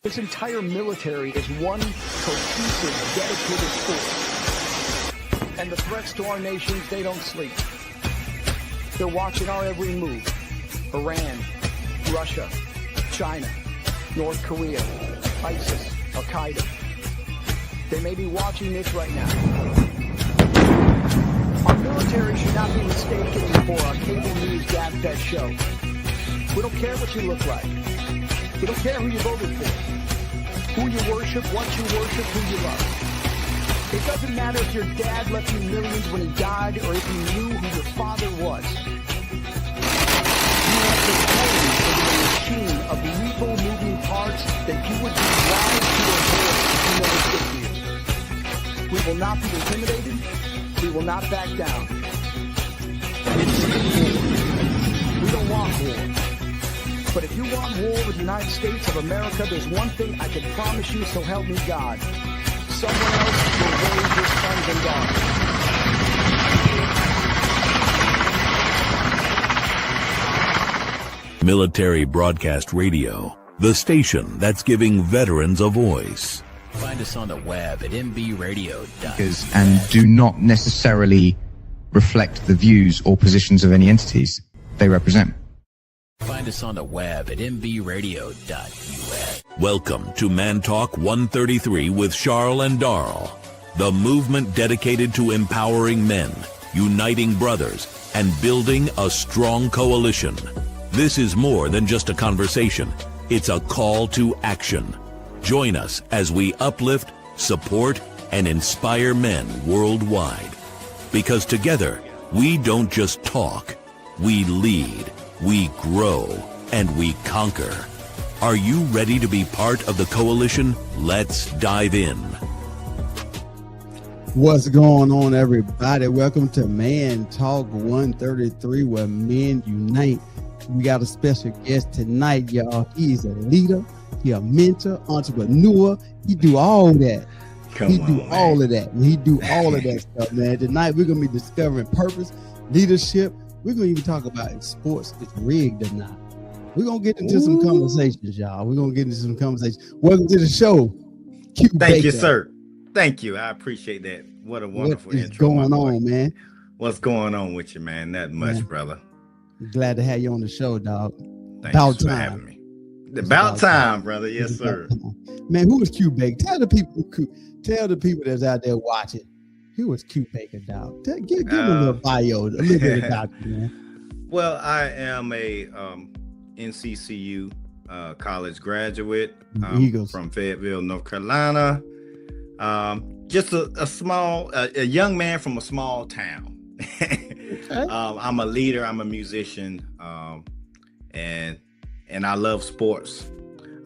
This entire military is one cohesive, dedicated force. And the threats to our nations, they don't sleep. They're watching our every move. Iran, Russia, China, North Korea, ISIS, Al-Qaeda. They may be watching this right now. Our military should not be mistaken for a cable news gab-fed show. We don't care what you look like. We don't care who you voted for, who you worship, what you worship, who you love. It doesn't matter if your dad left you millions when he died or if you knew who your father was. You have to pay for the machine of lethal moving parts that you would be wise to avoid if you never did. We will not be intimidated. We will not back down. It's war. We don't want war. But if you want war with the United States of America, there's one thing I can promise you, so help me God. Someone else will raise your sons and daughters. Military Broadcast Radio, the station that's giving veterans a voice. Find us on the web at mbradio.com. And do not necessarily reflect the views or positions of any entities they represent. Find us on the web at mbradio.us. Welcome to Man Ta1k 133 with Sharl and Darl, the movement dedicated to empowering men, uniting brothers, and building a strong coalition. This is more than just a conversation. It's a call to action. Join us as we uplift, support, and inspire men worldwide. Because together, we don't just talk, we lead. We grow, and we conquer. Are you ready to be part of the coalition? Let's dive in. What's going on, everybody? Welcome to Man Ta1k 133, where men unite. We got a special guest tonight, y'all. He's a leader, he's a mentor, entrepreneur. He do all that. All of that. He do all of that stuff, man. Tonight, we're going to be discovering purpose, leadership. We're going to even talk about if sports is rigged or not. We're going to get into some conversations, y'all. We're going to get into some conversations. Welcome to the show, Q Thank Baker. you, sir. Thank you. I appreciate that. What a wonderful intro. What's going on, man? What's going on with you, man? Not much, brother. Glad to have you on the show, dog. Thanks for having me. About time, brother. Yes, sir. Man, who was Q Baker? Tell the people that's out there watching. Who was Q Baker, dog? Give me a little bio, a little bit about you, man. Well, I am a NCCU college graduate from Fayetteville, North Carolina. Just a young man from a small town. Okay. I'm a leader. I'm a musician, and I love sports.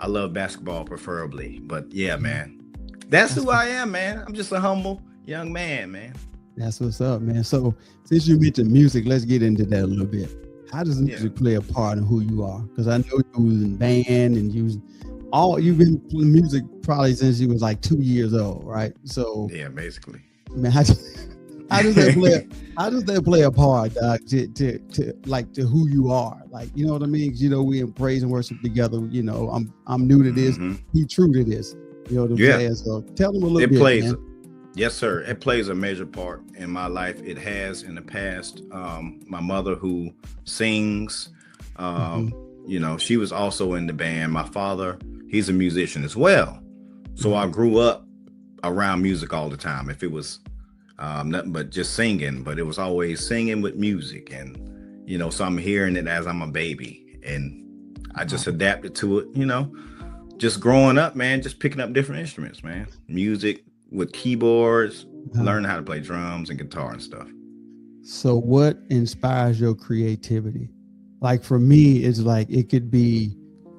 I love basketball, preferably. But yeah, man, that's who I am, man. I'm just a humble young man. That's what's up, man. So since you mentioned music, let's get into that a little bit. How does music play a part in who you are? Because I know you was in band and you've been playing music probably since you was like 2 years old, right? So yeah, basically. Man, how does that play a part, dog, to who you are? Like, you know what I mean? We in praise and worship together. I'm new to this. He true to this. You know what I'm saying? So tell them a little bit. Man. Yes, sir. It plays a major part in my life. It has in the past. My mother, who sings, she was also in the band. My father, he's a musician as well. So I grew up around music all the time. If it was nothing but just singing, but it was always singing with music. And, so I'm hearing it as I'm a baby. And I just adapted to it, just growing up, man, just picking up different instruments, man. Music with keyboards, learning how to play drums and guitar and stuff. So what inspires your creativity? Like for me, it's like, it could be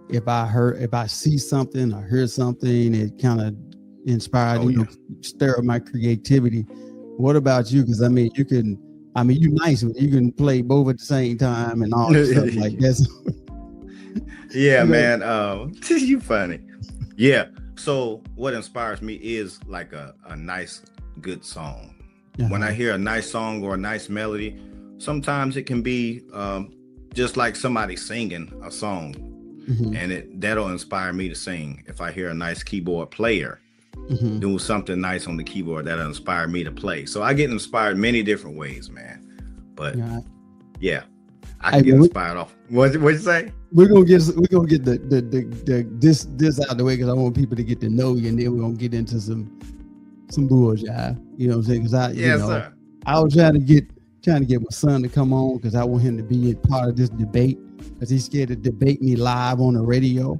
if I see something or hear something, it kind of inspired, stir up my creativity. What about you? Because you're nice. You can play both at the same time and all that stuff like that. Yeah, man. You funny. Yeah. So what inspires me is like a nice, good song. When I hear a nice song or a nice melody, sometimes it can be just like somebody singing a song. and that'll inspire me to sing. If I hear a nice keyboard player doing something nice on the keyboard, that'll inspire me to play. So I get inspired many different ways, man. But yeah, I can get inspired off. What'd you say? We're gonna get this out of the way because I want people to get to know you, and then we're gonna get into some bullshit. You know what I'm saying? Because I was trying to get my son to come on because I want him to be a part of this debate because he's scared to debate me live on the radio.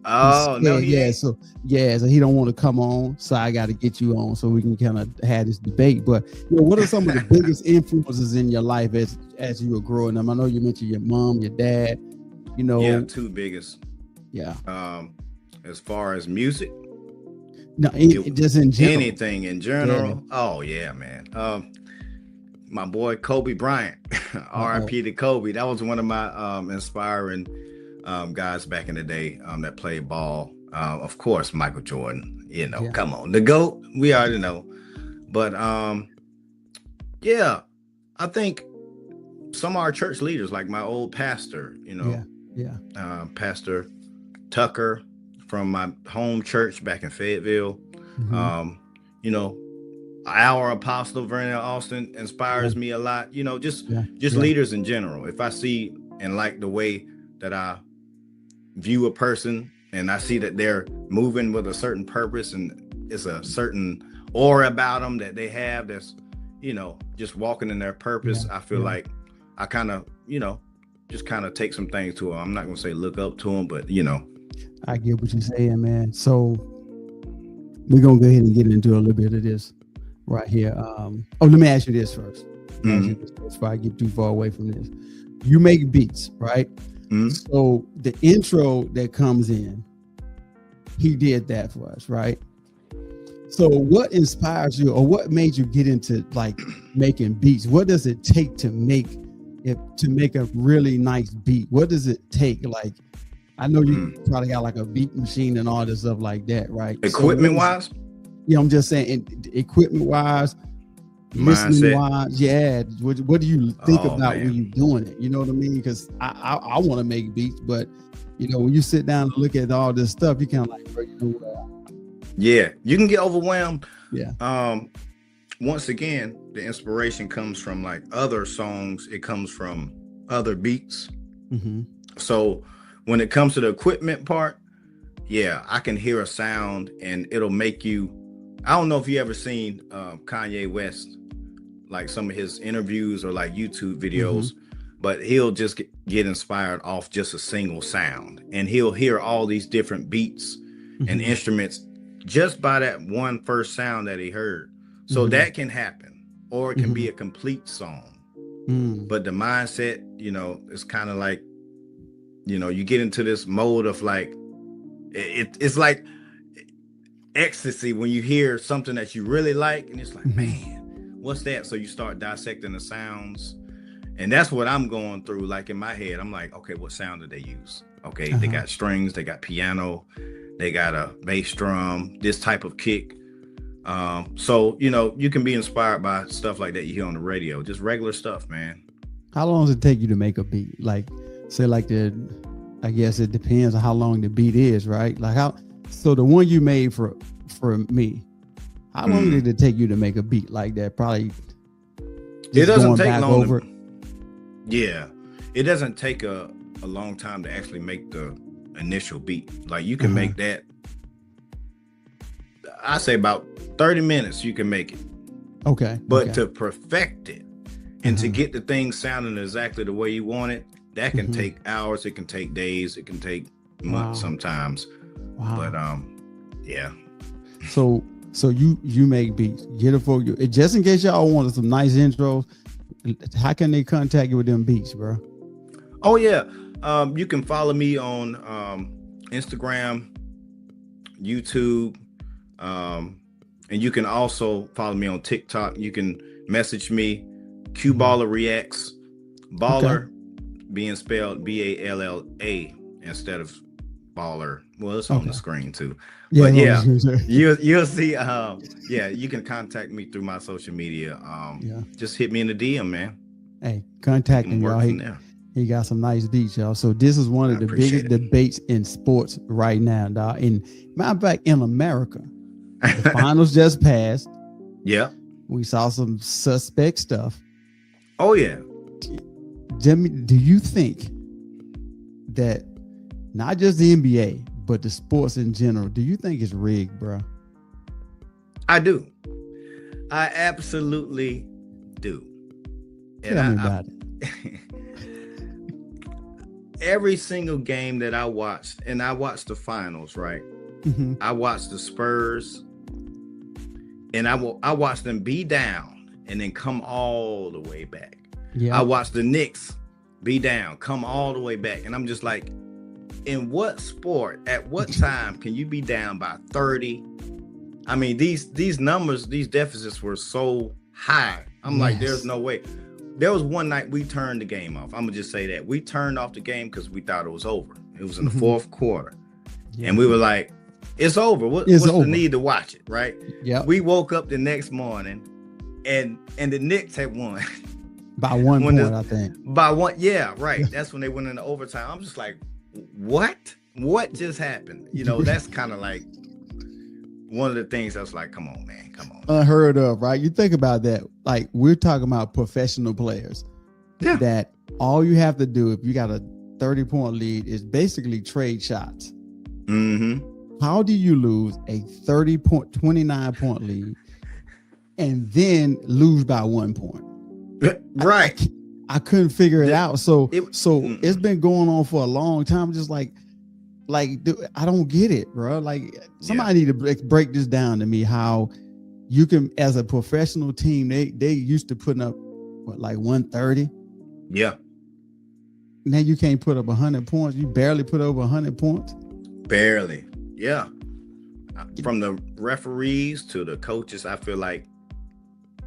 Oh no, so he don't want to come on, so I got to get you on so we can kind of have this debate. But what are some of the biggest influences in your life as you were growing up? I know you mentioned your mom, your dad. Two biggest. Yeah. As far as music, no, just in general. Anything in general. Yeah. Oh yeah, man. My boy Kobe Bryant, R.I.P. to Kobe. That was one of my inspiring guys back in the day that played ball. Of course, Michael Jordan. Come on, the GOAT. We already know. But I think some of our church leaders, like my old pastor, Pastor Tucker from my home church back in Fayetteville. Our apostle Vernon Austin inspires me a lot. Just leaders in general. If I see and like the way that I view a person and I see that they're moving with a certain purpose and it's a certain aura about them that they have that's, just walking in their purpose, I feel like I kind of, just kind of take some things to them. I'm not going to say look up to them, but, I get what you're saying, man. So we're going to go ahead and get into a little bit of this right here. Let me ask you this first. Before I get too far away from this. You make beats, right? So the intro that comes in, he did that for us, right? So what inspires you, or what made you get into like making beats? What does it take to make a really nice beat? What does it take? Like, I know you probably got like a beat machine and all this stuff like that, right? Equipment wise? Yeah, I'm just saying, equipment wise, listening wise, what do you think about when you're doing it? You know what I mean? Because I want to make beats, but when you sit down and look at all this stuff, you kind of like, you can get overwhelmed. Yeah. Once again, the inspiration comes from like other songs. It comes from other beats. So when it comes to the equipment part, I can hear a sound and it'll make you. I don't know if you ever seen Kanye West, like some of his interviews or like YouTube videos, but he'll just get inspired off just a single sound, and he'll hear all these different beats and instruments just by that one first sound that he heard. So that can happen, or it can be a complete song. But the mindset, it's kind of like, you get into this mode of like, it's like ecstasy when you hear something that you really like, and it's like, man, what's that? So you start dissecting the sounds, and that's what I'm going through. Like in my head, I'm like, okay, what sound did they use? Okay, they got strings, they got piano, they got a bass drum, this type of kick. So you can be inspired by stuff like that you hear on the radio, just regular stuff, man. How long does it take you to make a beat? Like, say, like I guess it depends on how long the beat is, right? Like so the one you made for me, how long did it take you to make a beat like that? Probably. It doesn't take long. It doesn't take a long time to actually make the initial beat. Like you can make that. I say about 30 minutes you can make it. Okay. But to perfect it and to get the thing sounding exactly the way you want it, that can take hours, it can take days, it can take months sometimes. Wow. But So you make beats. Get it for you. Just in case y'all wanted some nice intros, how can they contact you with them beats, bro? Oh yeah. You can follow me on Instagram, YouTube, and you can also follow me on TikTok. You can message me, Balla Reacts, Baller being spelled Balla instead of baller. Well, it's on the screen too. But you'll see. You can contact me through my social media. Just hit me in the DM, man. Hey, contact him, y'all. He got some nice beats, y'all. So this is one of the biggest debates in sports right now, dog. And matter of fact, in America, the finals just passed. Yeah. We saw some suspect stuff. Oh yeah. Jimmy, do you think that not just the NBA, but the sports in general, do you think it's rigged, bro? I do. I absolutely do. Tell me about it. Every single game that I watched, and I watched the finals, right? Mm-hmm. I watched the Spurs, and I watched them be down and then come all the way back. Yeah. I watched the Knicks be down, come all the way back, and I'm just like, in what sport, at what time can you be down by 30? I mean, these numbers, these deficits were so high. I'm like, there's no way. There was one night we turned the game off. I'm gonna just say that we turned off the game because we thought it was over. It was in the fourth quarter, and we were like, "It's over. What's the need to watch it?" Right? Yeah. We woke up the next morning, and the Knicks had won by 1 point, I think. By one, yeah, right. That's when they went into overtime. I'm just like, what? What just happened? You know, that's kind of like one of the things that's like, come on, man, come on. Unheard of, right? You think about that. Like, we're talking about professional players. Yeah. That all you have to do if you got a 30-point lead is basically trade shots. Mm-hmm. How do you lose a 29-point lead and then lose by 1 point? Right. I couldn't figure it out. So it's been going on for a long time. Just like, dude, I don't get it, bro. Like, somebody need to break this down to me. How you can, as a professional team, they used to putting up what, like 130. Yeah. Now you can't put up 100 points. You barely put over 100 points. Barely. Yeah. From the referees to the coaches, I feel like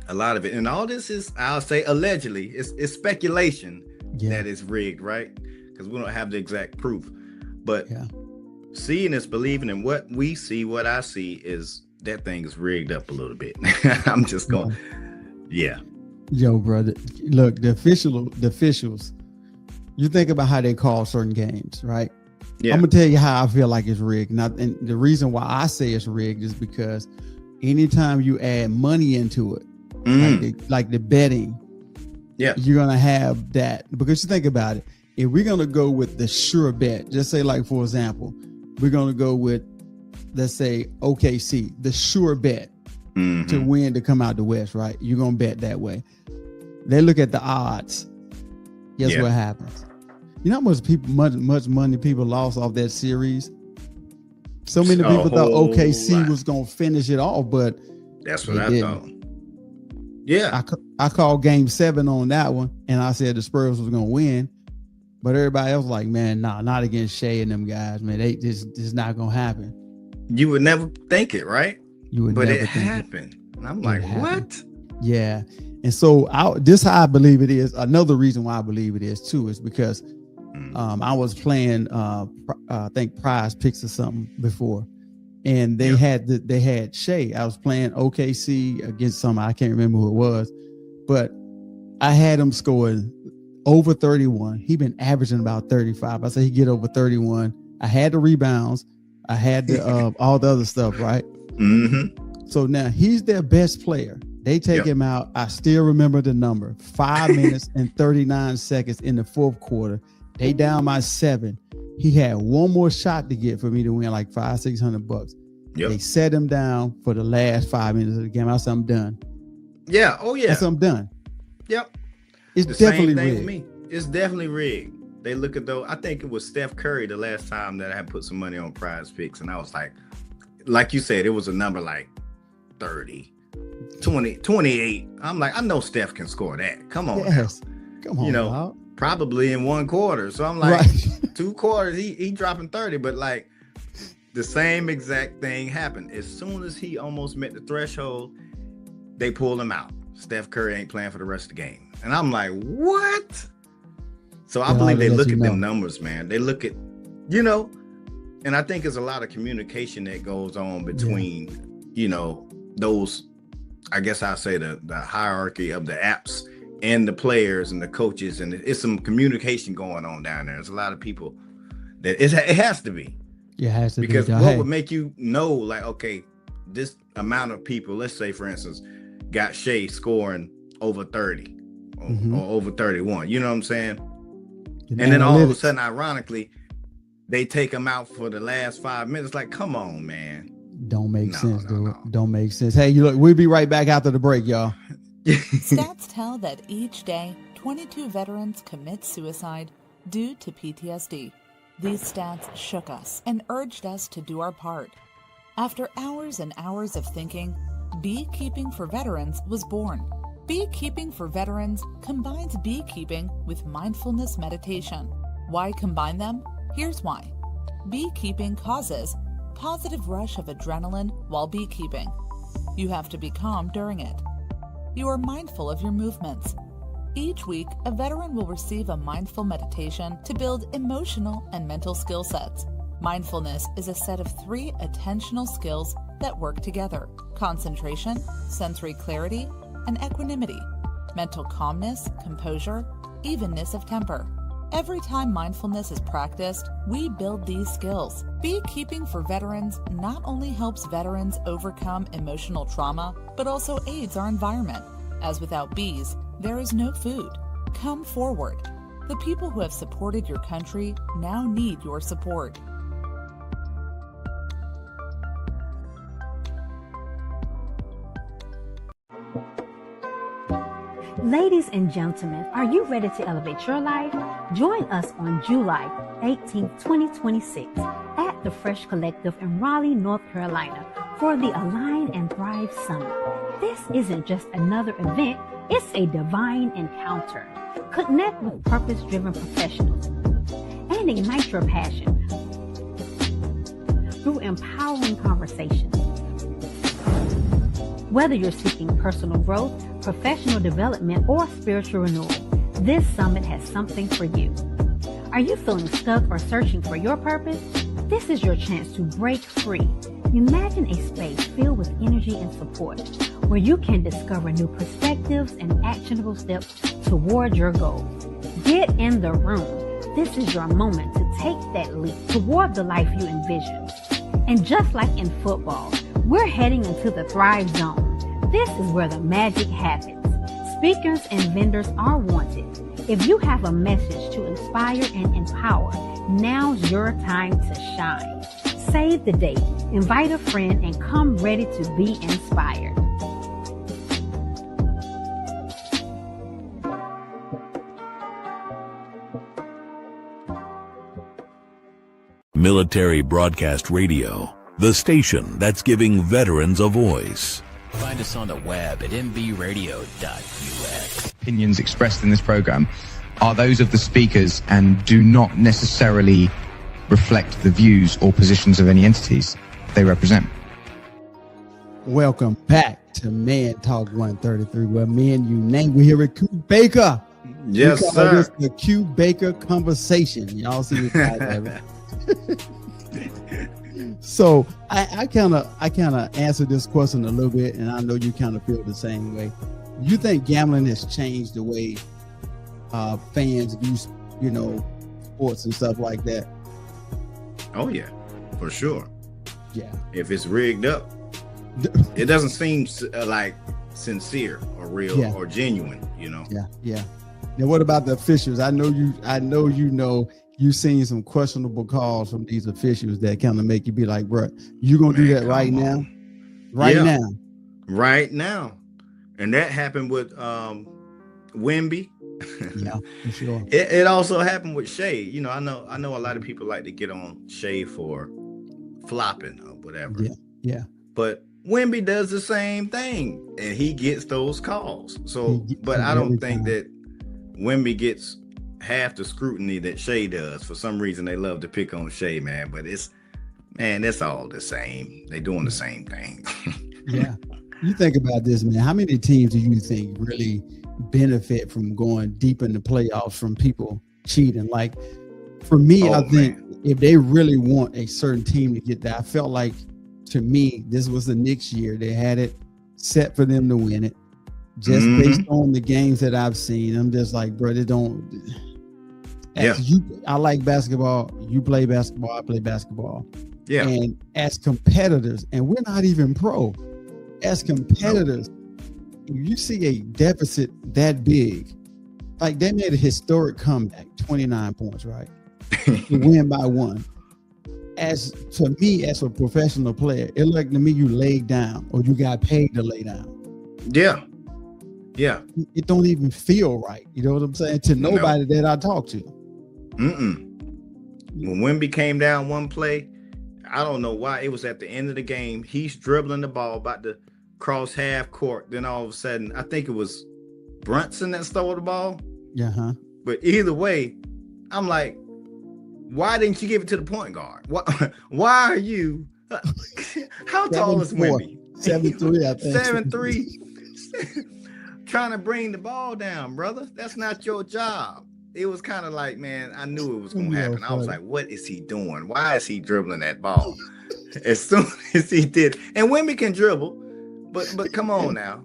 a lot of it, and all this is, I'll say, allegedly, it's speculation that it's rigged, right? Because we don't have the exact proof. But seeing is believing, and what we see, what I see is that thing is rigged up a little bit. I'm just going, Yo, brother, look, the officials, you think about how they call certain games, right? Yeah. I'm gonna tell you how I feel like it's rigged. And the reason why I say it's rigged is because anytime you add money into it, like the betting, you're gonna have that. Because you think about it, if we're gonna go with the sure bet, just say, like, for example, we're gonna go with, let's say, OKC, the sure bet to win, to come out the West, right? You're gonna bet that way. They look at the odds. Guess what happens? You know how much money people lost off that series? So many people thought OKC was gonna finish it off, but that's what I thought. Yeah, I called Game 7 on that one, and I said the Spurs was gonna win, but everybody else was like, man, nah, not against Shea and them guys, man. This is not gonna happen. You would never think it, right? You would, but never it think happened. And I'm like, what? Yeah, and so this how I believe it is. Another reason why I believe it is too is because I was playing, I think Prize Picks or something before, and they had Shea. I was playing OKC against somebody, I can't remember who it was, but I had him scoring over 31. He been averaging about 35. I said he get over 31. I had the rebounds. I had the all the other stuff, right? Mm-hmm. So now he's their best player. They take him out. I still remember the number: 5 minutes and 39 seconds in the fourth quarter. They down by 7. He had one more shot to get for me to win, like $500-600. Yep. They set him down for the last 5 minutes of the game. I said, I'm done. Yeah. Oh yeah. I said, I'm done. Yep. It's the definitely same thing rigged. with me. It's definitely rigged. They look at those. I think it was Steph Curry the last time that I had put some money on Prize Picks, and I was like you said, it was a number like 30, 20, 28. I'm like, I know Steph can score that. Come on, now. Come on, you know, dog. Probably in one quarter. So I'm like, 2 quarters, he dropping 30, but like the same exact thing happened. As soon as he almost met the threshold, they pulled him out. Steph Curry ain't playing for the rest of the game. And I'm like, what? So I believe they look at them numbers, man. They look at, you know, and I think there's a lot of communication that goes on between, you know, those, I guess I'll say the hierarchy of the apps and the players and the coaches, and it's some communication going on down there. There's a lot of people that it has to be. Yeah, it has to because be. what would make you know, like, okay, this amount of people, let's say for instance, got Shea scoring over 30 or over 31, you know what I'm saying? And then all of a sudden, ironically, they take him out for the last 5 minutes. Like, come on, man. Don't make sense, dude. Don't make sense. Hey, you look, we'll be right back after the break, y'all. Stats tell that each day, 22 veterans commit suicide due to PTSD. These stats shook us and urged us to do our part. After hours and hours of thinking, Beekeeping for Veterans was born. Beekeeping for Veterans combines beekeeping with mindfulness meditation. Why combine them? Here's why. Beekeeping causes positive rush of adrenaline while beekeeping. You have to be calm during it. You are mindful of your movements. Each week, a veteran will receive a mindful meditation to build emotional and mental skill sets. Mindfulness is a set of 3 attentional skills that work together: concentration, sensory clarity, and equanimity, mental calmness, composure, evenness of temper. Every time mindfulness is practiced, we build these skills. Beekeeping for Veterans not only helps veterans overcome emotional trauma, but also aids our environment, as without bees, there is no food. Come forward. The people who have supported your country now need your support. Ladies and gentlemen, are you ready to elevate your life? Join us on July 18, 2026 at the Fresh Collective in Raleigh, North Carolina for the Align and Thrive Summit. This isn't just another event, it's a divine encounter. Connect with purpose-driven professionals and ignite your passion through empowering conversations. Whether you're seeking personal growth, professional development, or spiritual renewal, this summit has something for you. Are you feeling stuck or searching for your purpose? This is your chance to break free. Imagine a space filled with energy and support, where you can discover new perspectives and actionable steps toward your goals. Get in the room. This is your moment to take that leap toward the life you envision. And just like in football, we're heading into the Thrive Zone. This is where the magic happens. Speakers and vendors are wanted. If you have a message to inspire and empower, now's your time to shine. Save the date, invite a friend, and come ready to be inspired. Military Broadcast Radio, the station that's giving veterans a voice. Find us on the web at mbradio.us. Opinions expressed in this program are those of the speakers and do not necessarily reflect the views or positions of any entities they represent. Welcome back to Man Talk 133, where men unite. We're here with Q Baker. Yes, we call sir. This the Q Baker conversation. Y'all see this guy have it. So I kind of answered this question a little bit, and I know you kind of feel the same way. You think gambling has changed the way fans view, sports and stuff like that? Oh yeah, for sure. Yeah. If it's rigged up, it doesn't seem like sincere or real or genuine, Yeah. Now, what about the officials? I know you've seen some questionable calls from these officials that kind of make you be like, bro, you gonna do that right now? Right now. And that happened with Wemby. Yeah, for sure. It also happened with Shea. I know a lot of people like to get on Shea for flopping or whatever. Yeah. But Wemby does the same thing, and he gets those calls. So, but I don't think that Wemby gets half the scrutiny that Shea does. For some reason, they love to pick on Shea, man. But it's all the same. They doing the same thing. Yeah. You think about this, man. How many teams do you think really benefit from going deep in the playoffs from people cheating? Like, for me, I think if they really want a certain team to get that, I felt like, to me, this was the Knicks year. They had it set for them to win it. just based on the games that I've seen. I'm just like, bro, they don't. I like basketball. You play basketball. I play basketball. Yeah. And as competitors, and we're not even pro, as competitors, you see a deficit that big. Like they made a historic comeback, 29 points, right? To win by 1. As to me, as a professional player, it looked like to me you laid down or you got paid to lay down. Yeah. Yeah. It don't even feel right. You know what I'm saying? To nobody that I talk to. When Wemby came down one play, I don't know why. It was at the end of the game. He's dribbling the ball about to cross half court. Then all of a sudden, I think it was Brunson that stole the ball. Yeah. But either way, I'm like, why didn't you give it to the point guard? Why are you? How tall is Wemby? 7'3", I think. 7'3". Trying to bring the ball down, brother. That's not your job. It was kind of like, man, I knew it was going to happen. I was like, what is he doing? Why is he dribbling that ball? As soon as he did. And Wemby can dribble, but come on now.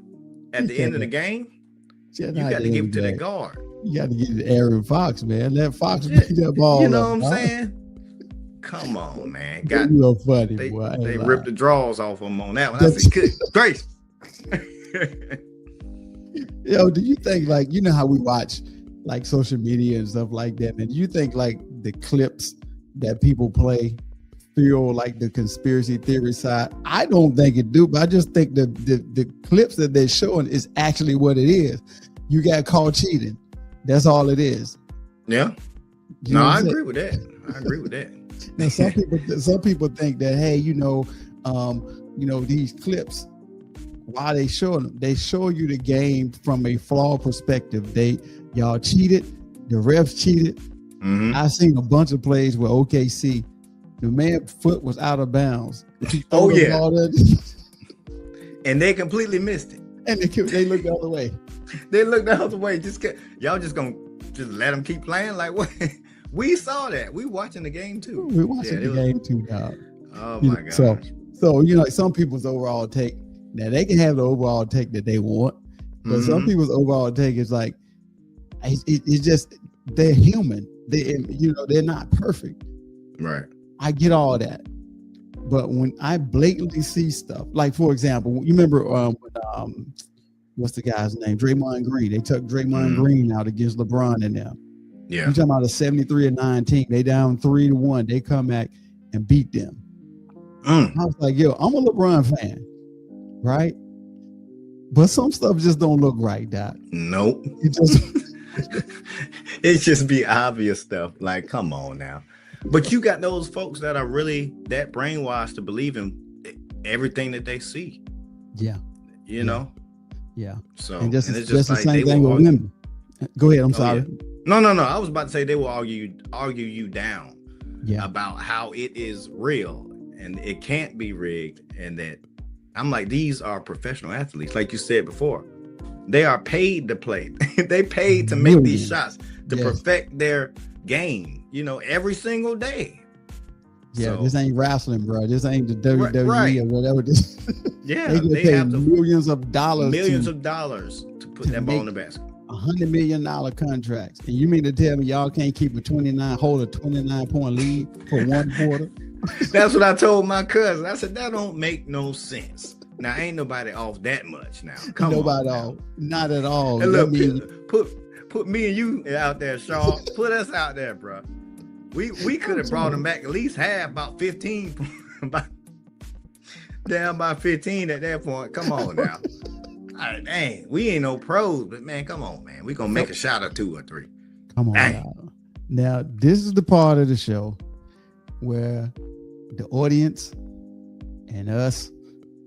At the end of the game, you got to give it to the guard. You got to give it to Aaron Fox, man. Let Fox beat that ball. You know what I'm saying? Come on, man. You're funny, boy. They ripped the draws off him on that one. I said, good grace. Yo, do you think, like, you know how we watch like social media and stuff like that, man? Do you think like the clips that people play feel like the conspiracy theory side? I don't think it do, but I just think the clips that they're showing is actually what it is. You got caught cheating. That's all it is. Yeah. You know I agree with that. I agree with that. Now, some people think that, hey, these clips, why they show them? They show you the game from a flawed perspective. Y'all cheated. The refs cheated. I've seen a bunch of plays where OKC, the man's foot was out of bounds. Oh yeah. And they completely missed it. And they looked the other way. They looked the other way. Y'all just gonna let them keep playing? Like what? We saw that. We watching the game too. We're watching the game too, dog. Oh my God. So some people's overall take. Now they can have the overall take that they want, but some people's overall take is like, it's just they're human. They're not perfect. Right. I get all that, but when I blatantly see stuff, like for example, you remember when what's the guy's name? Draymond Green. They took Draymond Green out against LeBron and them. Yeah. You're talking about a 73-9 They down 3-1. They come back and beat them. I was like, yo, I'm a LeBron fan, right? But some stuff just don't look right, Doc. Nope. It just be obvious stuff. Like, come on now. But you got those folks that are really that brainwashed to believe in everything that they see. Yeah. You know? Yeah. So and just it's the like same thing with women. Go ahead. I'm sorry. Yeah. No. I was about to say they will argue you down about how it is real and it can't be rigged. And that I'm like, these are professional athletes. Like you said before, they are paid to play. They paid to make these shots to perfect their game, every single day. Yeah, so, this ain't wrestling, bro. This ain't the WWE or whatever. They have millions of dollars to put that ball in the basket. $100 million contracts, and you mean to tell me y'all can't keep hold a 29-point lead for one quarter? That's what I told my cousin. I said that don't make no sense. Now ain't nobody off that much now. Nobody off, not at all. And look, put me and you out there, Sharl. Put us out there, bro. We could have brought him back at least half, about 15, down by 15 at that point. Come on now. Dang, we ain't no pros, but man, come on, man. We gonna make a shot or 2 or 3. Come on. Now, this is the part of the show where the audience and us,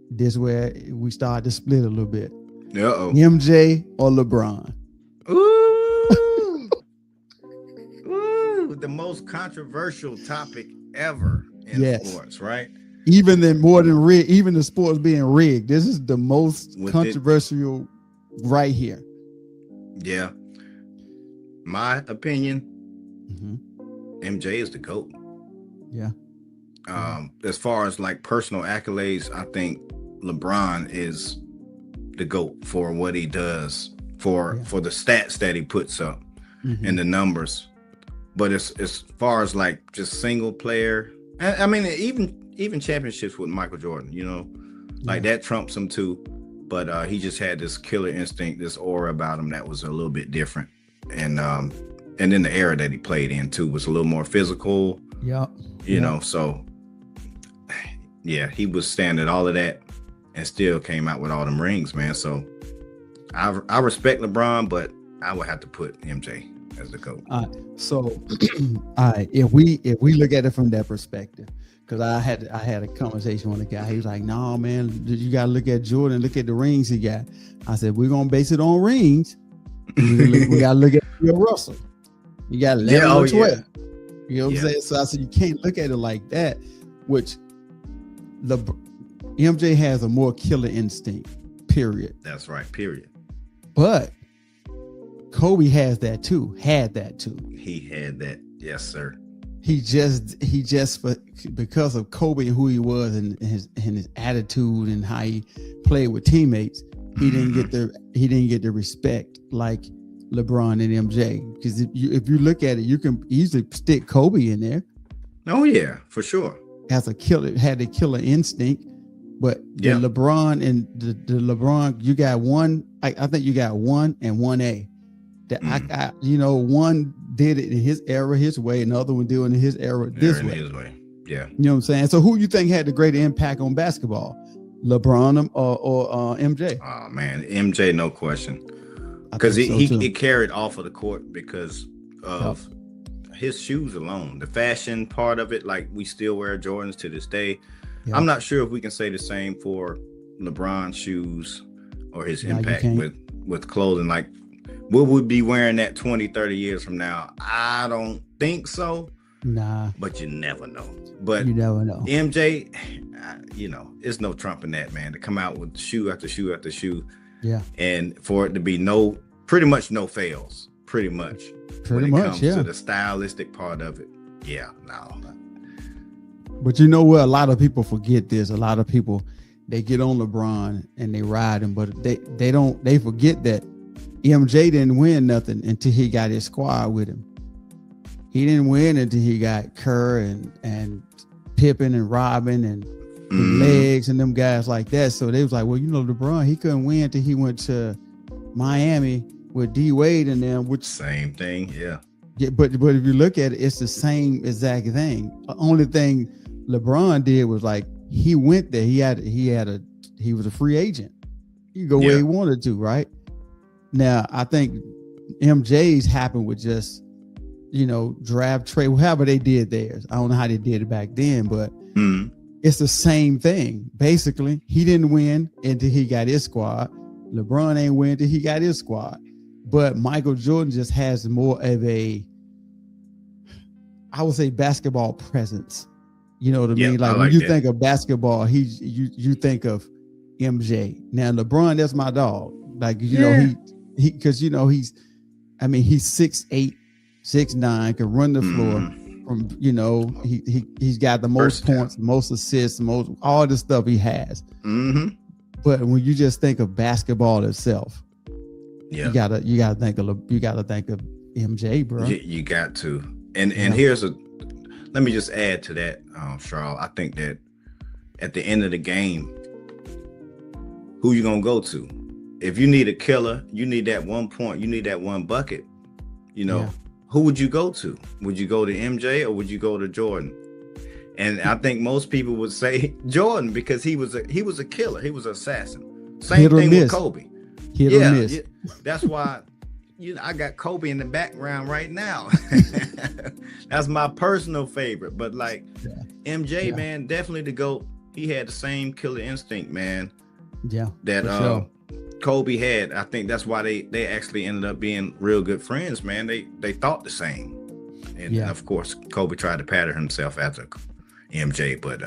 this is where we start to split a little bit. Uh-oh. MJ or LeBron? Ooh. Ooh, the most controversial topic ever in sports, right? Even the sports being rigged. This is the most controversial right here. Yeah. My opinion, MJ is the GOAT. Yeah. As far as like personal accolades, I think LeBron is the GOAT for what he does, for the stats that he puts up and the numbers. But as far as like just single player, I mean, even championships with Michael Jordan, you know, like that trumps him too. But he just had this killer instinct, this aura about him that was a little bit different. And then the era that he played in too was a little more physical. You know, so yeah, he was standing all of that and still came out with all them rings, man. So I respect LeBron, but I would have to put MJ as the GOAT. So if we look at it from that perspective, because I had a conversation with a guy. He was like, "No, man, you gotta look at Jordan, look at the rings he got." I said, "We're gonna base it on rings. We gotta look at Bill Russell. You got 11 or 12. You know what I'm saying?" So I said, you can't look at it like that, which the MJ has a more killer instinct, period. That's right, period. But Kobe had that too. He had that. Yes, sir. He just because of Kobe and who he was and his attitude and how he played with teammates, he didn't get the respect like LeBron and MJ. Because if you look at it, you can easily stick Kobe in there. Oh yeah, for sure. Had a killer instinct, but the LeBron and the LeBron, you got one. I think you got 1 and 1A. That I one did it in his era, his way, another one doing it in his era this way. His way. Yeah. You know what I'm saying? So who you think had the greater impact on basketball? LeBron or MJ? Oh man, MJ, no question. Because he carried off of the court because of his shoes alone. The fashion part of it, like we still wear Jordans to this day. Yep. I'm not sure if we can say the same for LeBron's shoes or his impact with clothing. Like, will we be wearing that 20, 30 years from now? I don't think so. Nah. But you never know. But you never know. MJ, it's no trumping that, man. To come out with shoe after shoe after shoe. Yeah. And for it to be pretty much no fails. Pretty much. When it comes to the stylistic part of it. Yeah, no. But you know what? A lot of people forget this. A lot of people, they get on LeBron and they ride him, but they forget that MJ didn't win nothing until he got his squad with him. He didn't win until he got Kerr and Pippen and Robin and Legs and them guys like that. So they was like, well, LeBron, he couldn't win until he went to Miami with D Wade and them. Which same thing, yeah. Yeah, but if you look at it, it's the same exact thing. The only thing LeBron did was like he went there. He was a free agent. He could go where he wanted to, right? Now I think MJ's happened with just draft trade, however they did theirs. I don't know how they did it back then, but it's the same thing. Basically, he didn't win until he got his squad. LeBron ain't win until he got his squad. But Michael Jordan just has more of a, I would say, basketball presence. You know what I mean? Like when you think of basketball, you think of MJ. Now LeBron, that's my dog. Like he because he's 6'8", 6'9", can run the floor. From he's got the most points, most assists, most all the stuff he has. But when you just think of basketball itself, you gotta think of MJ, bro. You got to. And let me just add to that, Sharl. I think that at the end of the game, who you gonna go to? If you need a killer, you need that 1 point, you need that one bucket. Who would you go to? Would you go to MJ or would you go to Jordan? And I think most people would say Jordan because he was a killer. He was an assassin. Same thing with Kobe. Hit or miss. That's why I got Kobe in the background right now. That's my personal favorite. But MJ, man, definitely the GOAT. He had the same killer instinct, man. Yeah. That Kobe had. I think that's why they actually ended up being real good friends, man. They thought the same. And of course, Kobe tried to pattern himself after MJ, but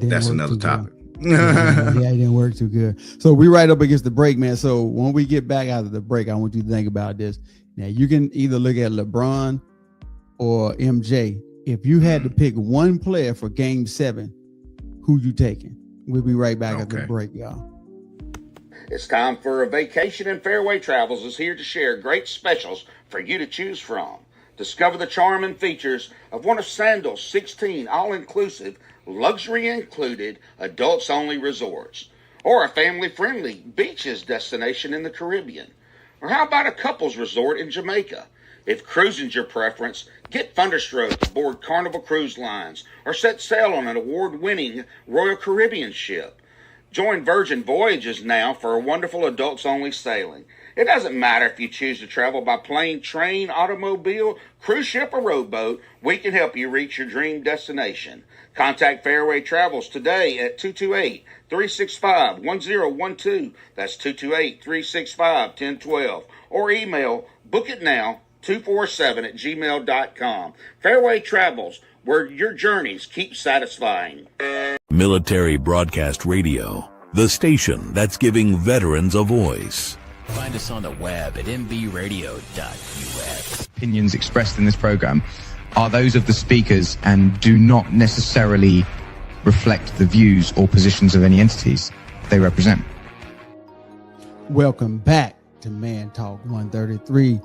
that's another topic. It didn't work too good. So we right up against the break, man. So when we get back out of the break, I want you to think about this. Now you can either look at LeBron or MJ. If you had to pick one player for Game 7, who you taking? We'll be right back after the break, y'all. It's time for a vacation, and Fairway Travels is here to share great specials for you to choose from. Discover the charm and features of one of Sandal's 16 all-inclusive, luxury-included, adults-only resorts, or a family-friendly beaches destination in the Caribbean. Or how about a couples resort in Jamaica? If cruising's your preference, get thunderstroke aboard Carnival Cruise Lines or set sail on an award-winning Royal Caribbean ship. Join Virgin Voyages now for a wonderful adults-only sailing. It doesn't matter if you choose to travel by plane, train, automobile, cruise ship, or rowboat, we can help you reach your dream destination. Contact Fairway Travels today at 228-365-1012. That's 228-365-1012. Or email bookitnow247@gmail.com. Fairway Travels, where your journeys keep satisfying. Military Broadcast Radio, the station that's giving veterans a voice. Find us on the web at mbradio.us. Opinions expressed in this program are those of the speakers and do not necessarily reflect the views or positions of any entities they represent. Welcome back to Man Talk 133,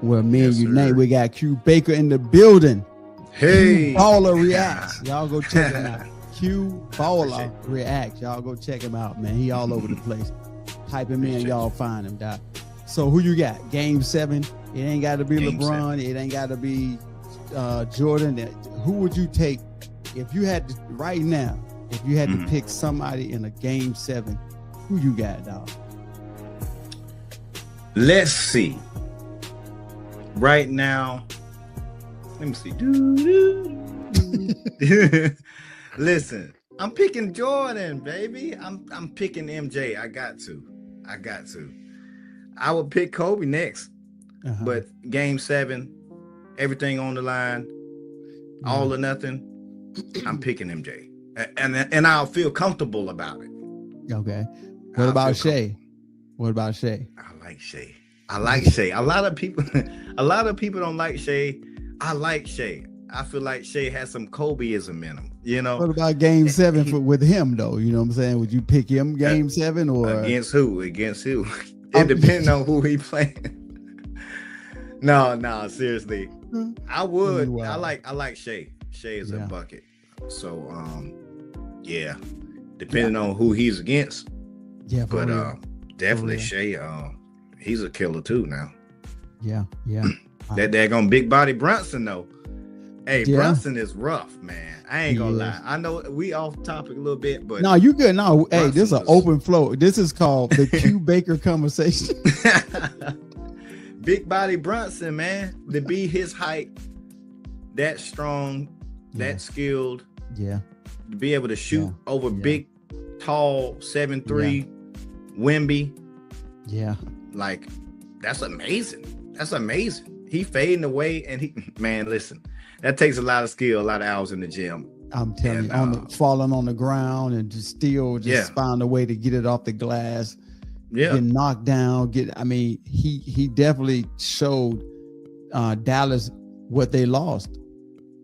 where men unite. We got Q Baker in the building. Hey, Q Balla reacts. Y'all go check him out. Q Balla reacts. Y'all go check him out, man. He all over the place. Type him in, y'all find him, Doc. So who you got? Game 7. It ain't got to be Game LeBron. 7. It ain't got to be Jordan. Who would you take if you had to, right now? If you had to pick somebody in a Game 7, who you got, dog? Let's see. Right now, let me see. Listen, I'm picking Jordan, baby. I'm picking MJ. I got to. I would pick Kobe next. But Game 7, everything on the line, all or nothing. I'm picking MJ, and I'll feel comfortable about it. Okay. What about Shea? I like Shea. A lot of people don't like Shea. I like Shea. I feel like Shea has some Kobeism in him. You know. What about Game 7 with him though? You know what I'm saying? Would you pick him Game 7 or against who? It depends on who he playing. No, seriously. I would. Wow. I like Shea. Shea is a bucket. So yeah. Depending on who he's against. Yeah, but definitely Shea, he's a killer too now. Yeah. That daggone big body Brunson though. Hey, Brunson is rough, man. I ain't gonna lie. I know we off topic a little bit, but no, you good. No, Brunson, hey, this is an open flow. This is called the Q Baker conversation. Big body Brunson, man, to be his height, that strong, that skilled, to be able to shoot over big, tall 7'3" Wemby. Yeah, like that's amazing. He fading away, and listen, that takes a lot of skill, a lot of hours in the gym. I'm telling you, falling on the ground and just find a way to get it off the glass. Get knocked down. He definitely showed Dallas what they lost.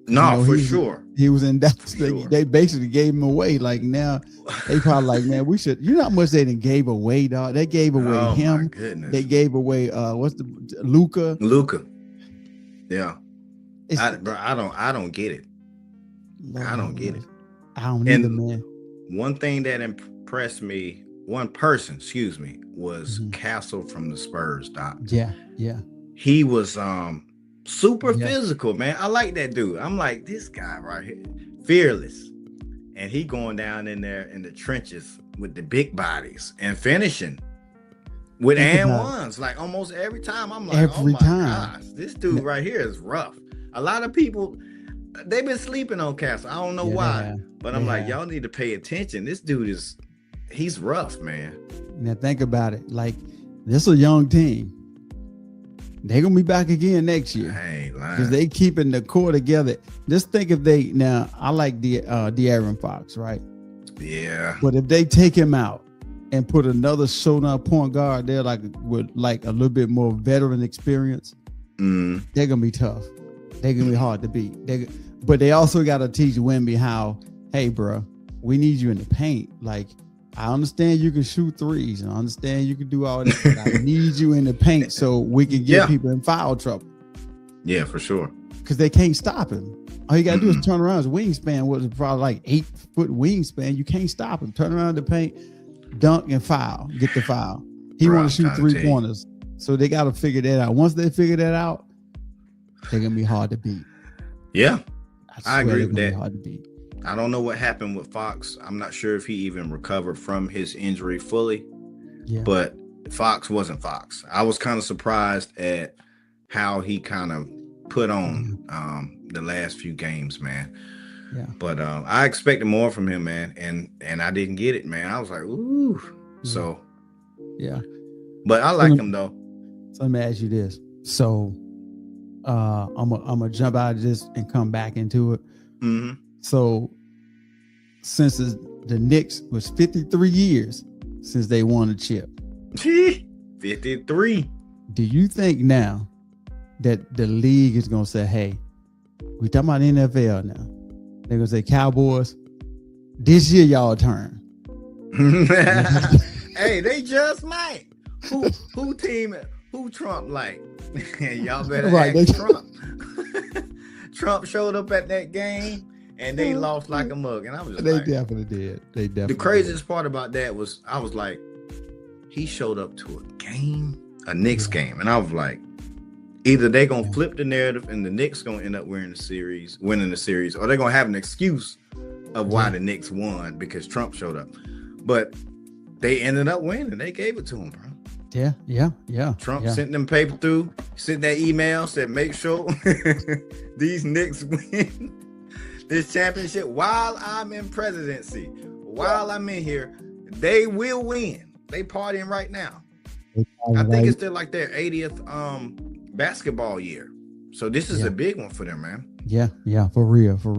No, for sure. He was in Dallas. They basically gave him away. Like now, they probably like, man, we should. You know how much they didn't gave away, dog. They gave away him. My goodness. They gave away Luka. Yeah. I don't get it. I don't get it. I don't either, man. One thing that impressed me. One person, was Castle from the Spurs, Doc. Yeah. He was super physical, man. I like that dude. I'm like, this guy right here, fearless. And he going down in there in the trenches with the big bodies and finishing with and ones. Like almost every time. I'm like, oh my gosh, this dude right here is rough. A lot of people, they've been sleeping on Castle. I don't know why. But I'm like, y'all need to pay attention. This dude he's rough, man. Now think about it. Like, this is a young team. They're gonna be back again next year. Because they keeping the core together. Just think if I like De'Aaron Fox, right? Yeah. But if they take him out and put another showdown point guard there, with a little bit more veteran experience, they're gonna be tough. They're gonna be hard to beat. But they also gotta teach Wemby how, hey, bro, we need you in the paint. Like, I understand you can shoot threes. I understand you can do all that. But I need you in the paint so we can get people in foul trouble. Yeah, for sure. Because they can't stop him. All you got to do is turn around. His wingspan was probably like 8-foot wingspan. You can't stop him. Turn around the paint, dunk, and foul. Get the foul. He want to shoot 3-pointers. So they got to figure that out. Once they figure that out, they're going to be hard to beat. Yeah, I agree with that. Hard to beat. I don't know what happened with Fox. I'm not sure if he even recovered from his injury fully. Yeah. But Fox wasn't Fox. I was kind of surprised at how he kind of put on the last few games, man. Yeah. But I expected more from him, man, and I didn't get it, man. I was like, ooh. Yeah. So yeah. But I like him though. So let me ask you this. So I'm gonna jump out of this and come back into it. Mm-hmm. So since the Knicks was 53 years since they won a chip. 53. Do you think now that the league is going to say, hey, we talking about NFL now. They're going to say, Cowboys, this year y'all turn. Hey, they just might. Who Trump like? Y'all better ask Trump. Trump showed up at that game and they lost like a mug. And I was just They definitely did. The craziest part about that was I was like, he showed up to a game, a Knicks game. And I was like, either they going to flip the narrative and the Knicks going to end up winning the series, or they're going to have an excuse of why the Knicks won because Trump showed up. But they ended up winning. They gave it to him, bro. Yeah. Trump sent them paper through, sent that email, said, make sure these Knicks win this championship while I'm in presidency. While I'm in here, they will win. They partying right now. I think it's still like their 80th basketball year. So this is a big one for them, man. Yeah, for real. So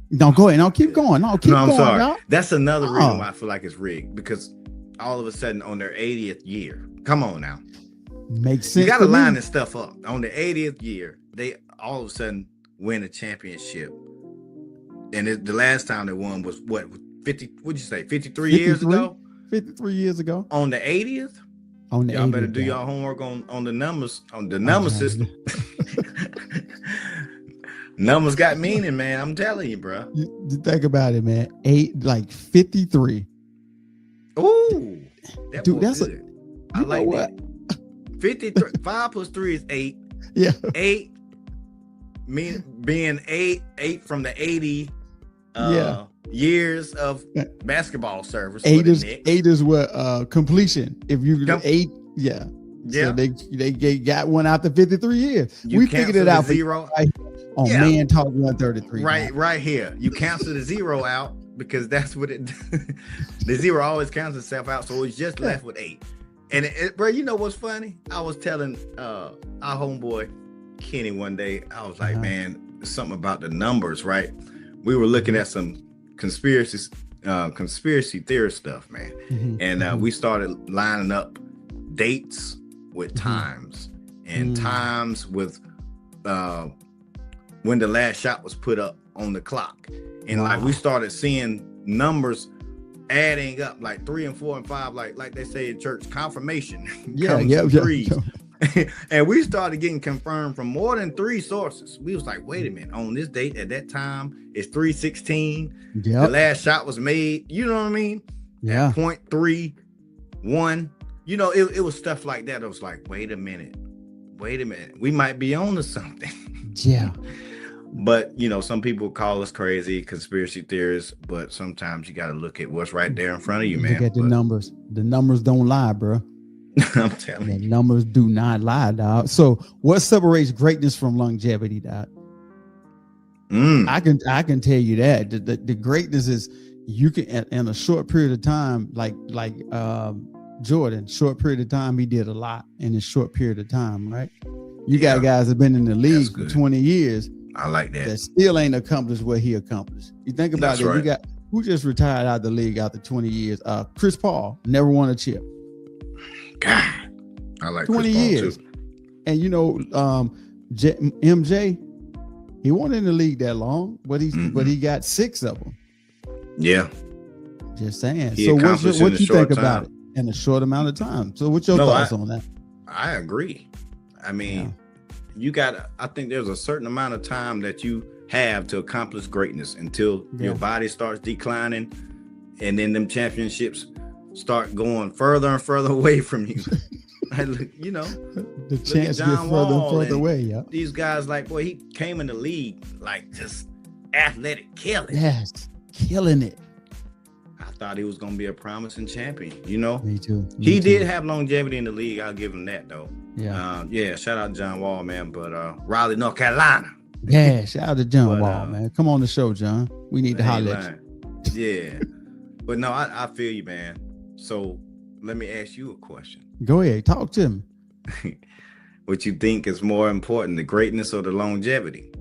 no, go ahead. No, keep going. I'm sorry. Y'all. That's another reason why I feel like it's rigged, because all of a sudden on their 80th year, come on now. Makes sense. You got to line this stuff up. On the 80th year, they all of a sudden win a championship. And the last time they won was what, 50, what'd you say, 53 years ago? 53 years ago. On the 80th? On the y'all 80th, better do y'all homework on the numbers, on the number system. Numbers got meaning, man. I'm telling you, bro. You think about it, man. 53. Ooh, dude, that's good. I like that. 53. 5 plus 3 is 8. Yeah. 8 being 8 from the 80 years of basketball service. 8 is what completion. If you 8, yeah. So they got one after 53 years. We figured it out. Zero. On Man Ta1k 133. Right here. You cancel the zero out because that's what it the zero always cancels itself out, so it's just left with 8. And bro, you know what's funny? I was telling our homeboy Kenny one day, I was like, man, something about the numbers, right? We were looking at some conspiracy theorist stuff, man. And we started lining up dates with times and times with when the last shot was put up on the clock. And like we started seeing numbers adding up, like 3 and 4 and 5, like they say in church, confirmation. Threes. And we started getting confirmed from more than 3 sources. We was like, wait a minute, on this date at that time, it's 3:16. The last shot was made. You know what I mean? Yeah. 0.31. You know, it was stuff like that. I was like, wait a minute. We might be on to something. Yeah. But, you know, some people call us crazy conspiracy theorists, but sometimes you got to look at what's right there in front of you, man. Look at the numbers. The numbers don't lie, bro. I'm telling you. The numbers do not lie, dog. So what separates greatness from longevity, dog? I can tell you that. The greatness is you can, in a short period of time, like Jordan, short period of time, he did a lot in a short period of time, right? You got guys that have been in the league for 20 years. I like that. That still ain't accomplished what he accomplished. You think about it. Right. You got who just retired out of the league after 20 years? Chris Paul never won a chip. God, I like 20 Chris Paul years. too. And you know, MJ, he wasn't in the league that long, but he got 6 of them. Yeah. Just saying. He So accomplished what in a you short think about time. it in a short amount of time? So what's your thoughts on that? I agree. I mean, I think there's a certain amount of time that you have to accomplish greatness until your body starts declining, and then them championships start going further and further away from you. You know, the chance get further and further away. Yeah, these guys, like, boy, he came in the league like just athletic killing. Yes, killing it. I thought he was gonna be a promising champion. You know, me too. He did have longevity in the league. I'll give him that, though. Yeah, Shout out to John Wall, man. But Raleigh, North Carolina. Yeah, shout out to John Wall, man. Come on the show, John. We need to holler at you. Yeah, but no, I feel you, man. So let me ask you a question. Go ahead, talk to me. What you think is more important, the greatness or the longevity?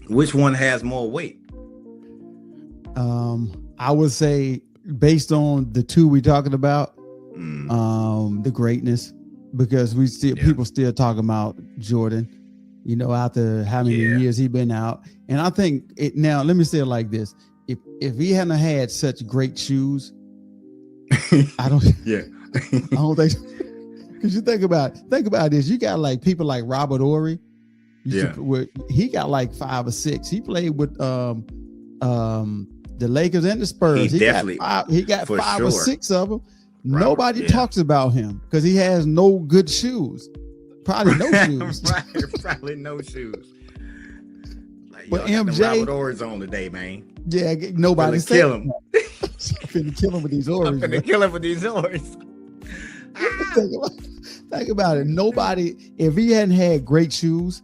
Which one has more weight? I would say, based on the two we're talking about, the greatness, because people still talking about Jordan, you know, after how many years he been out. And I think now, let me say it like this. If he hadn't had such great shoes, I don't think, because you think about this, you got like people like Robert Ory. He got like 5 or 6. He played with the Lakers and the Spurs. He got 5 or 6 of them. Nobody talks about him because he has no good shoes. Probably no shoes. Probably no shoes. Like, but MJ, Robert Ory's on today, man. Yeah, nobody said kill him. Finna kill him with these Ory's. I'm finna kill him with these Ory's. Think about it. Nobody, if he hadn't had great shoes,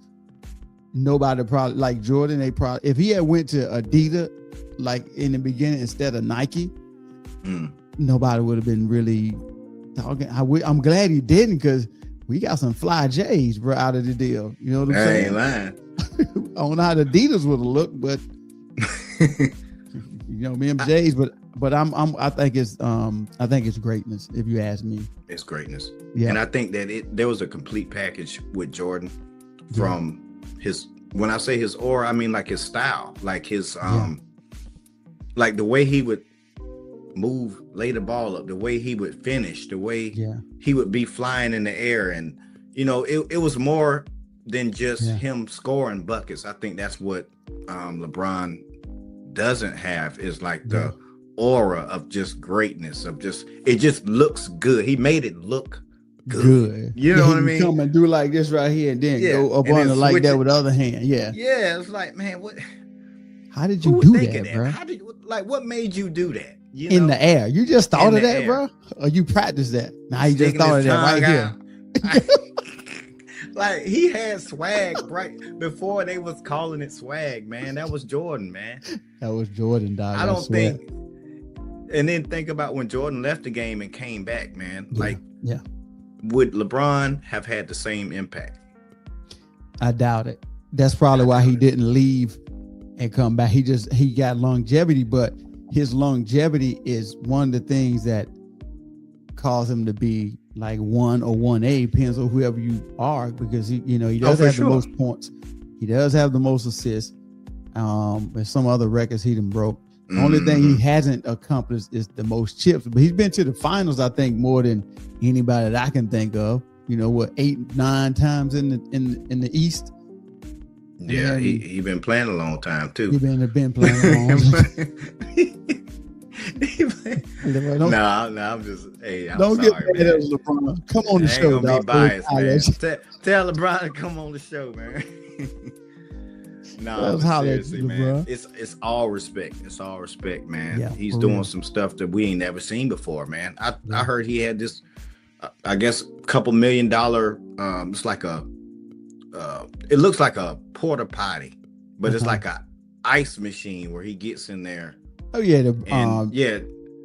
nobody probably, like Jordan, if he had went to Adidas like in the beginning instead of Nike, nobody would have been really talking. I'm glad he didn't, because we got some fly J's, bro, out of the deal. You know what I'm saying? Ain't lying. I don't know how the Adidas would have looked, but you know, me and J's, but I think it's greatness, if you ask me. It's greatness. Yeah. And I think that there was a complete package with Jordan from his, when I say his aura, I mean like his style, like his like the way he would move, lay the ball up, the way he would finish, the way he would be flying in the air. And you know, it was more than just him scoring buckets. I think that's what LeBron doesn't have, is like the aura of just greatness, of just, it just looks good. He made it look good. You know what I mean? Come and do like this right here, and then go up on it like that with the other hand. Yeah. It's like, man, what? How did you do that, bro? How did what made you do that? You in know? the air. You just thought of that, bro? Or you practiced that? Nah, you just thought of that right here. Like, he had swag right before they was calling it swag, man. That was Jordan, man. That was Jordan, dog. I don't think. And then think about when Jordan left the game and came back, man. Would LeBron have had the same impact? I doubt it. That's probably why he didn't leave and come back. He got longevity, but his longevity is one of the things that caused him to be like 1 or 1A, depends on whoever you are, because he does have the most points. He does have the most assists. And some other records he done broke. The only thing he hasn't accomplished is the most chips, but he's been to the finals, I think, more than anybody that I can think of. You know what, 8, 9 times in the East. Yeah, he been playing a long time too. He been playing a long time. I'm just, hey, I'm don't sorry, get mad at LeBron. Come on the show, dog. Be biased, man. Tell LeBron to come on the show, man. No, seriously, man. It's all respect. It's all respect, man. Yeah, he's doing some stuff that we ain't never seen before, man. I heard he had this, I guess, $2 million. It's like it looks like a porta potty, but it's like a ice machine where he gets in there. Oh yeah,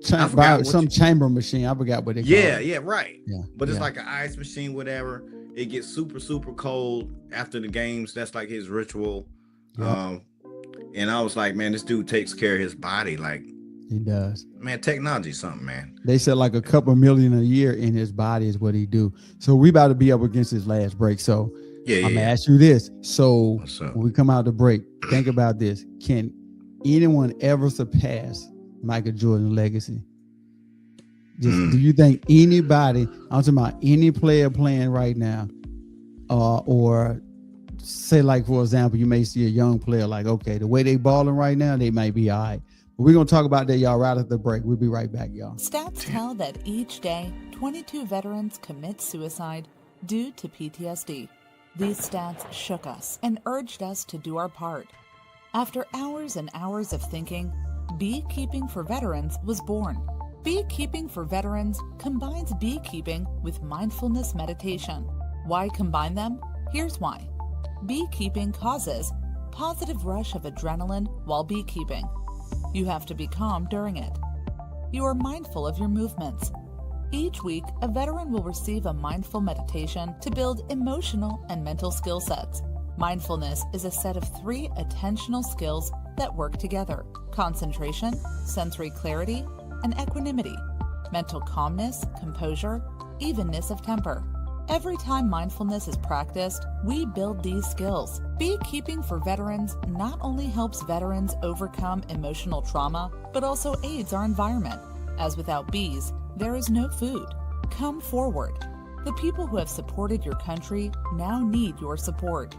some chamber machine. I forgot what it. Yeah, right. Yeah, but it's like an ice machine, whatever. It gets super, super cold after the games. That's like his ritual. Yep. And I was like, man, this dude takes care of his body. Like, he does. Man, technology's something, man. They said like a couple million a year in his body is what he do. So we about to be up against his last break. So I'm gonna ask you this. So when we come out the break, think about this. Can anyone ever surpass Michael Jordan's legacy? Just do you think anybody, I'm talking about any player playing right now, or say like, for example, you may see a young player like, okay, the way they balling right now, they might be all right. But we're going to talk about that, y'all, right after the break. We'll be right back, y'all. Stats tell that each day, 22 veterans commit suicide due to PTSD. These stats shook us and urged us to do our part. After hours and hours of thinking, Beekeeping for Veterans was born. Beekeeping for Veterans combines beekeeping with mindfulness meditation. Why combine them? Here's why. Beekeeping causes positive rush of adrenaline while beekeeping. You have to be calm during it. You are mindful of your movements. Each week, a veteran will receive a mindful meditation to build emotional and mental skill sets. Mindfulness is a set of 3 attentional skills that work together: concentration, sensory clarity, and equanimity, mental calmness, composure, evenness of temper. Every time mindfulness is practiced, we build these skills. Beekeeping for Veterans not only helps veterans overcome emotional trauma, but also aids our environment, as without bees, there is no food. Come forward. The people who have supported your country now need your support.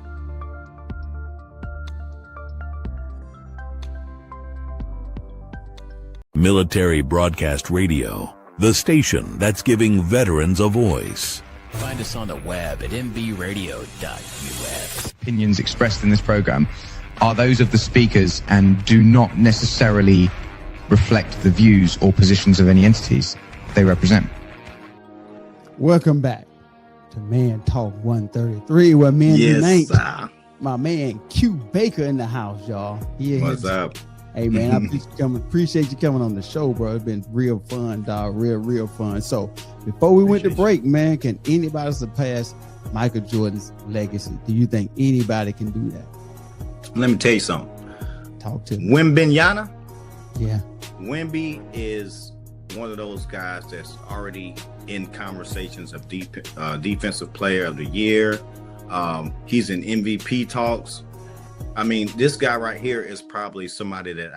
Military Broadcast Radio, the station that's giving veterans a voice. Find us on the web at mbradio.us. Opinions expressed in this program are those of the speakers and do not necessarily reflect the views or positions of any entities they represent. Welcome back to Man Talk 133, where men unite. My man Q Baker in the house, y'all. What's up? Hey man, I appreciate you coming on the show, bro. It's been real fun, dog. Real fun. So before we went to break, man, can anybody surpass Michael Jordan's legacy? Do you think anybody can do that? Let me tell you something. Talk to me. Wembanyama. Yeah. Wemby is one of those guys that's already in conversations of defensive player of the year. He's in MVP talks. I mean, this guy right here is probably somebody that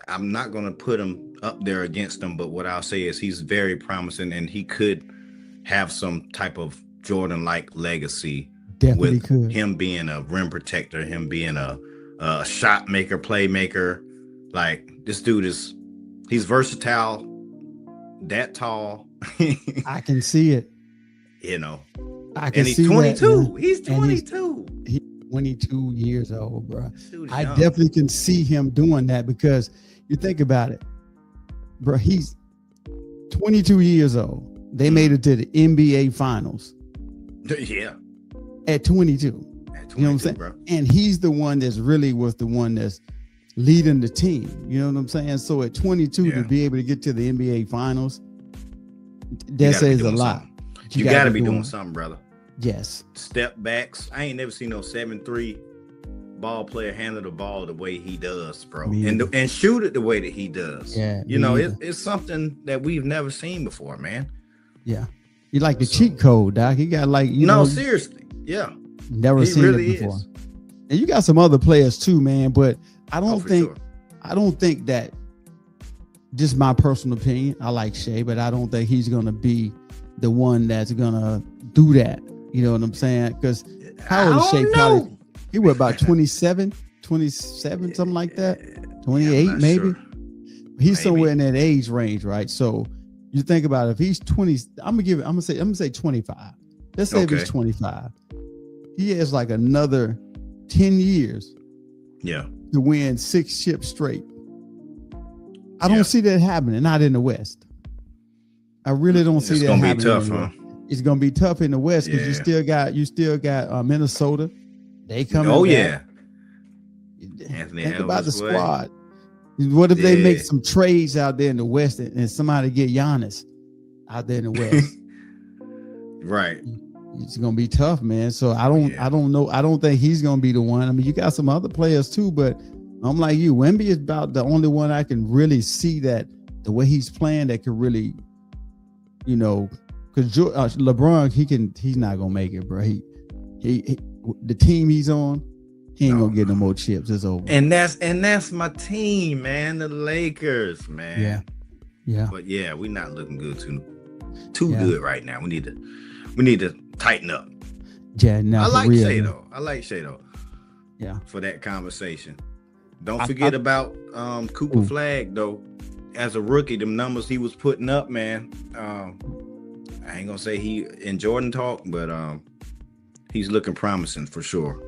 I'm not going to put him up there against him, but what I'll say is he's very promising and he could have some type of Jordan-like legacy. Definitely with could. Him being a rim protector, him being a shot maker, playmaker. Like, this dude he's versatile, that tall. I can see it. You know, I can and he's see 22. That, he's 22. He's 22 years old, bro. I young. definitely can see him doing that because you think about it, bro. He's 22 years old. They made it to the NBA Finals. Yeah. At 22. You know what I'm saying? Bro. And he's the one that's really was the one that's leading the team. You know what I'm saying? So at 22 to be able to get to the NBA Finals, that says a lot. Something. You got to be doing something, brother. Yes. Step backs. I ain't never seen no 7'3" ball player handle the ball the way he does, bro. And shoot it the way that he does. Yeah. You know, it's something that we've never seen before, man. Yeah. You like the cheat code, Doc. He got like, you know. Seriously. Yeah. Never seen really it before. And you got some other players too, man, but I don't think that, just my personal opinion, I like Shea, but I don't think he's going to be the one that's going to do that. You know what I'm saying? Because how old is Shea? Probably he was about 27, something like that. 28, maybe. Sure. He's somewhere in that age range, right? So you think about it, if he's 20, I'm gonna say 25. Let's say if he's 25, he has like another 10 years. Yeah. To win 6 chips straight. I don't see that happening, not in the West. I really don't see that happening. It's gonna be tough, huh? It's gonna be tough in the West because you still got Minnesota. They coming. Oh back. Yeah. Anthony Think Elvis about the squad. What if they make some trades out there in the West and somebody get Giannis out there in the West? Right. It's gonna be tough, man. So I don't know. I don't think he's gonna be the one. I mean, you got some other players too, but I'm like you. Wemby is about the only one I can really see that the way he's playing that could really, you know, because LeBron he's not gonna make it, bro. He the team he's on, He ain't gonna get no more chips. It's over. And that's my team, man. The Lakers, man. Yeah. But yeah, we're not looking good too good right now. We need to tighten up. Yeah, now I like real, Shay man. though. I like Shay though. Yeah. For that conversation. Don't forget about Cooper Flag though. As a rookie, them numbers he was putting up, man. I ain't gonna say he in Jordan talk, but he's looking promising for sure.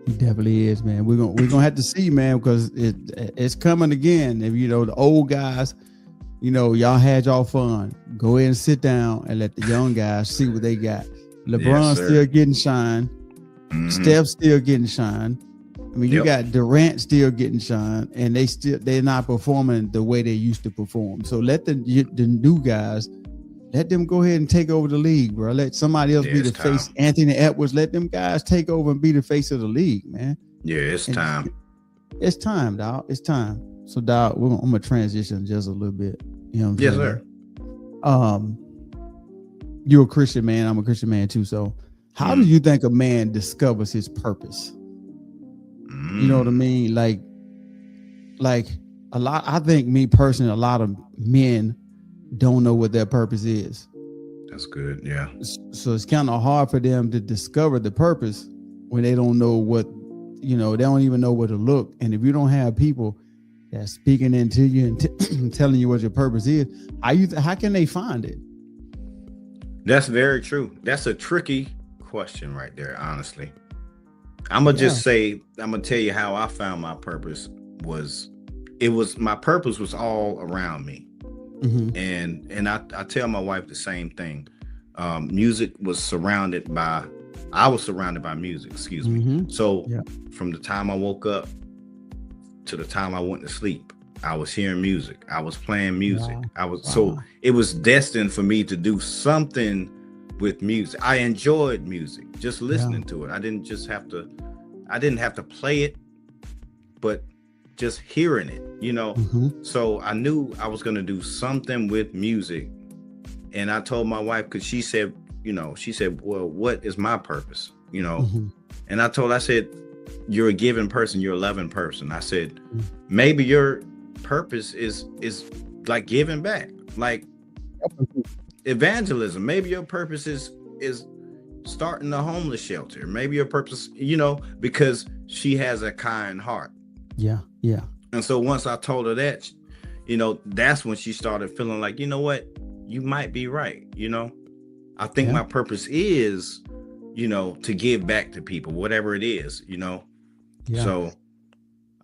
He definitely is, man. We're gonna have to see, man, because it's coming again. If the old guys, y'all had y'all fun. Go ahead and sit down and let the young guys see what they got. LeBron still getting shine. Steph still getting shine. I mean, you got Durant still getting shine, and they're not performing the way they used to perform. So let the new guys, let them go ahead and take over the league, bro. Let somebody else be the face. Anthony Edwards, let them guys take over and be the face of the league, man. Yeah, it's time. It's time, dog. It's time. So, dog, I'm gonna transition just a little bit. You know what I'm saying? Sir. You're a Christian man. I'm a Christian man too. So, how do you think a man discovers his purpose? You know what I mean? Like a lot. I think me personally, a lot of men don't know what their purpose is. That's good. Yeah. So it's kind of hard for them to discover the purpose when they don't know what, they don't even know where to look. And if you don't have people that's speaking into you and telling you what your purpose is, how can they find it? That's very true. That's a tricky question right there, honestly. I'm gonna just say, I'm gonna tell you how I found my purpose. My purpose was all around me. And I tell my wife the same thing. Music was surrounded by music, excuse me. So from the time I woke up to the time I went to sleep, I was hearing music. I was playing music. So it was destined for me to do something with music. I enjoyed music, just listening to it. I didn't have to play it, but just hearing it, So I knew I was going to do something with music. And I told my wife, because she said, well, what is my purpose? And I said, you're a giving person. You're a loving person. I said, maybe your purpose is like giving back, like evangelism. Maybe your purpose is starting a homeless shelter. Maybe your purpose, because she has a kind heart. Yeah. And so once I told her that, that's when she started feeling like, you know what, you might be right. I think my purpose is, to give back to people, whatever it is, So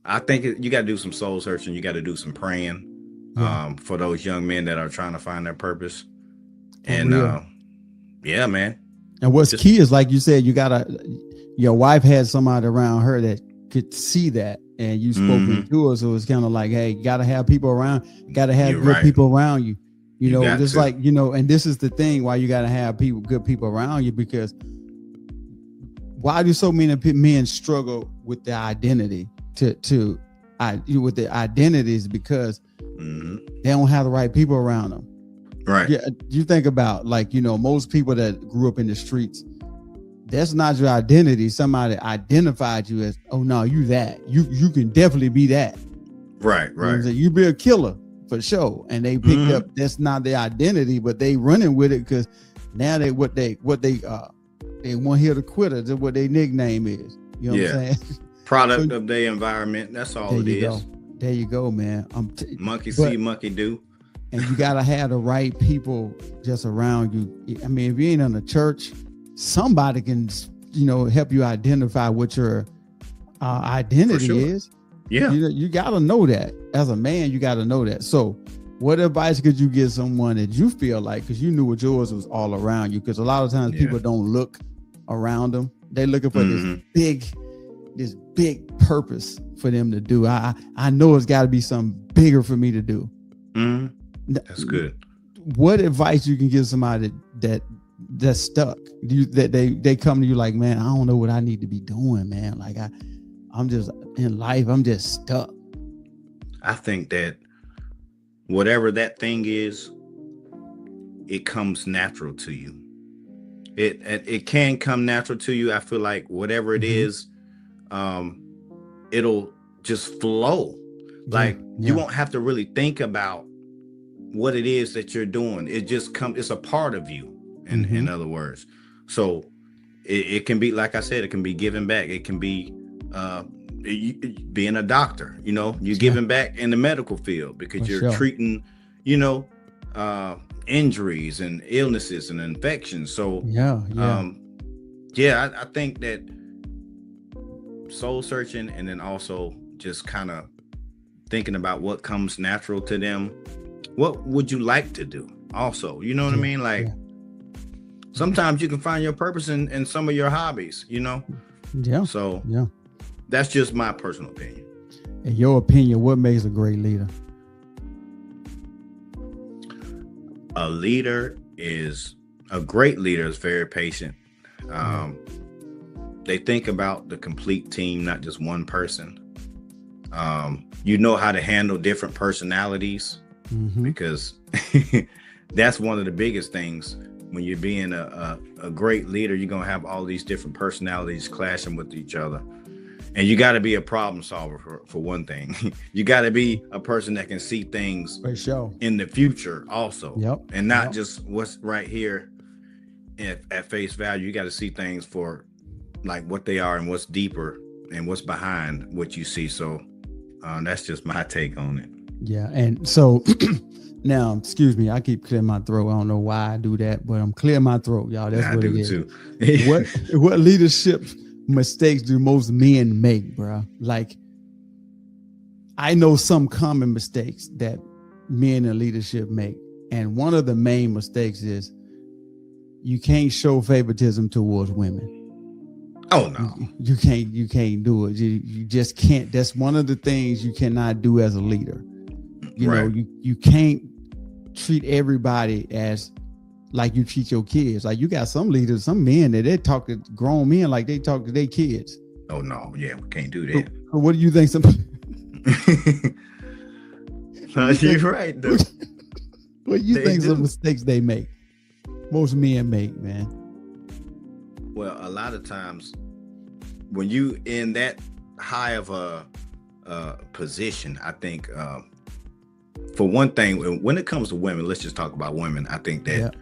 I think you got to do some soul searching. You got to do some praying for those young men that are trying to find their purpose. And man. And what's key is, like you said, your wife had somebody around her that could see that, and you spoke to her. So it's kind of like, hey, you got to have people around, got to have good people around you, just like, and this is the thing why you got to have good people around you, because why do so many men struggle with their identity with their identities? Because they don't have the right people around them. Right. Yeah. You think about, like, most people that grew up in the streets, that's not your identity. Somebody identified you as, oh no, you that. You can definitely be that. Right. You be a killer for sure. And they picked up, that's not their identity, but they running with it because now they want here to quit it. That's what their nickname is. You know what I'm saying? Product of their environment. That's all it is. There you go, man. Monkey see, monkey do. And you gotta have the right people just around you. I mean, if you ain't in a church, somebody can, help you identify what your identity is. Yeah. You gotta know that. As a man, you gotta know that. So what advice could you give someone that you feel like, because you knew what yours was all around you? Because a lot of times people don't look around them. They're looking for this big purpose for them to do. I know it's got to be something bigger for me to do. That's good. What advice you can give somebody that's stuck? That they come to you like, man, I don't know what I need to be doing, man. Like I'm just in life, I'm just stuck. I think that whatever that thing is, it comes natural to you. It can come natural to you. I feel like whatever it is, it'll just flow. Like you won't have to really think about what it is that you're doing. It just comes, it's a part of you, in other words. So it can be, like I said, it can be giving back. It can be being a doctor, you're giving back in the medical field because you're treating, injuries and illnesses and infections. So I think that soul searching, and then also just kind of thinking about what comes natural to them. What would you like to do also? You know what I mean? Like sometimes you can find your purpose in some of your hobbies, So that's just my personal opinion. In your opinion, what makes a great leader? A great leader is very patient. They think about the complete team, not just one person. You know how to handle different personalities, because that's one of the biggest things. When you're being a great leader, you're going to have all these different personalities clashing with each other. And you got to be a problem solver for one thing. You got to be a person that can see things in the future also. And not just what's right here at face value. You got to see things for like what they are and what's deeper and what's behind what you see. So that's just my take on it. Yeah. And so now, excuse me, I keep clearing my throat. I don't know why I do that, but I'm clearing my throat, y'all. That's what it is. Too. What leadership mistakes do most men make, bro? Like, I know some common mistakes that men in leadership make. And one of the main mistakes is you can't show favoritism towards women. Oh no, you can't do it. You just can't. That's one of the things you cannot do as a leader. You know, you can't treat everybody as like you treat your kids. Like you got some leaders, some men that they talk to grown men like they talk to their kids. Oh no, we can't do that. So what do you think? You're right, though. What do you think some mistakes they make? Most men make, man. Well, a lot of times when you in that high of a position, I think for one thing, when it comes to women, let's just talk about women. I think that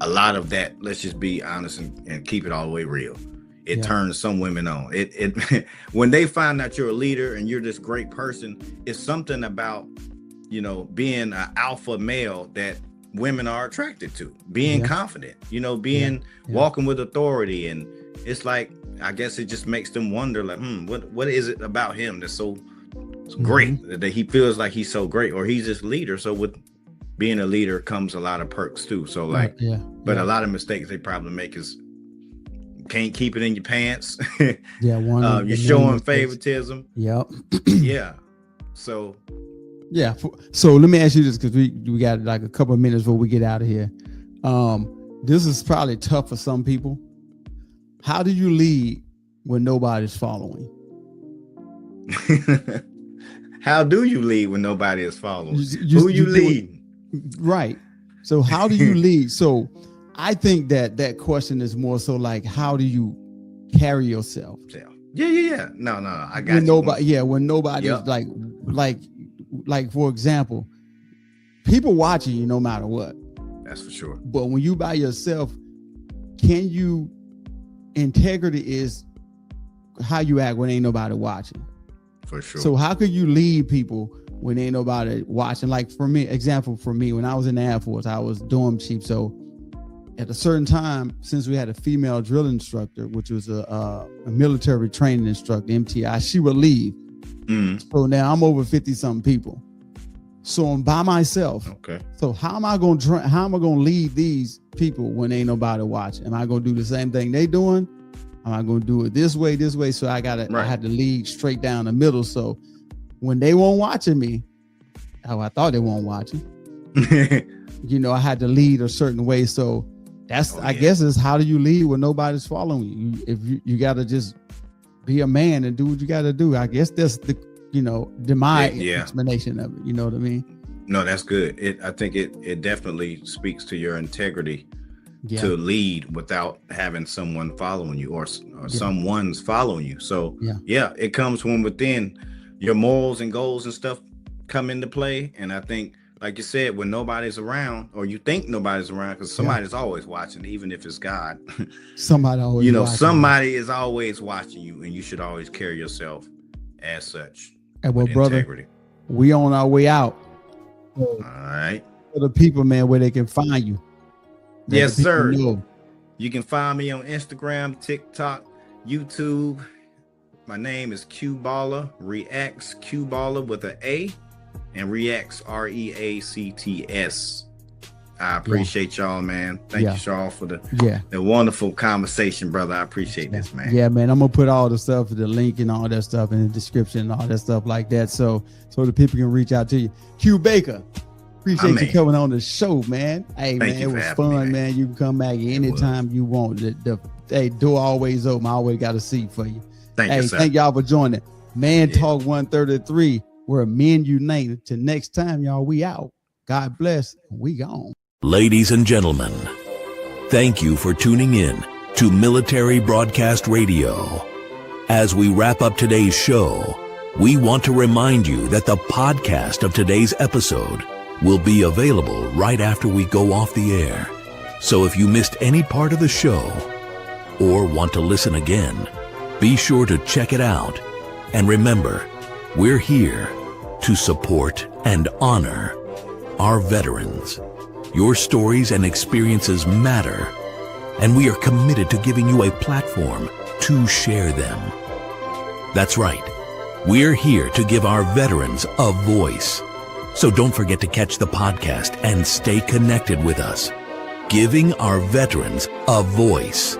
a lot of that, let's just be honest and keep it all the way real. It turns some women on. It when they find out you're a leader and you're this great person, it's something about, being an alpha male that women are attracted to, being confident, being walking with authority. And it's like, I guess it just makes them wonder, like, what is it about him that's so great that he feels like he's so great, or he's this leader. So with being a leader comes a lot of perks too. So like, but a lot of mistakes they probably make is can't keep it in your pants. You're showing favoritism. So so let me ask you this, because we got like a couple of minutes before we get out of here. This is probably tough for some people. How do you lead when nobody's following? How do you lead when nobody is following? Who you lead? Right. So how do you lead? So I think that question is more so like, how do you carry yourself? Yeah. No, I got when nobody. When nobody is like for example, people watching you no matter what. That's for sure. But when you by yourself, integrity is how you act when ain't nobody watching. For sure. So how could you lead people when ain't nobody watching? Like for me, when I was in the Air Force, I was dorm chief. So at a certain time, since we had a female drill instructor, which was a military training instructor, MTI, she would leave. So now I'm over 50 something people. So I'm by myself. Okay. So how am I going to lead these people when ain't nobody watching? Am I going to do the same thing they doing? Am I going to do it this way? So I had to lead straight down the middle. So when they weren't watching me, I thought they weren't watching, I had to lead a certain way. So that's, I guess is how do you lead when nobody's following you? If you got to just be a man and do what you got to do. I guess that's the my explanation of it. You know what I mean? No, that's good. I think it definitely speaks to your integrity to lead without having someone following you or someone's following you. So it comes from within. Your morals and goals and stuff come into play. And I think, like you said, when nobody's around, or you think nobody's around, because somebody's always watching, even if it's God. Somebody always, somebody is always watching you, and you should always carry yourself as such. And well, brother, integrity. We on our way out. So, all right. For the people, man, where they can find you. Yes, sir. You can find me on Instagram, TikTok, YouTube. My name is Q Balla, Reacts, Q Balla with an A, and Reacts, REACTS. I appreciate y'all, man. Thank you, Sharl, for the wonderful conversation, brother. I appreciate this, man. Yeah, man. I'm gonna put all the stuff, the link and all that stuff in the description and all that stuff like that, so the people can reach out to you. Q Baker, appreciate you coming on the show, man. Hey, man, it was fun, man. You can come back anytime you want. The door always open. I always got a seat for you. Thank y'all for joining. Man Talk 133, where men unite. Till next time, y'all, we out. God bless. We gone. Ladies and gentlemen, thank you for tuning in to Military Broadcast Radio. As we wrap up today's show, we want to remind you that the podcast of today's episode will be available right after we go off the air. So if you missed any part of the show or want to listen again, be sure to check it out. And remember, we're here to support and honor our veterans. Your stories and experiences matter, and we are committed to giving you a platform to share them. That's right. We're here to give our veterans a voice. So don't forget to catch the podcast and stay connected with us. Giving our veterans a voice.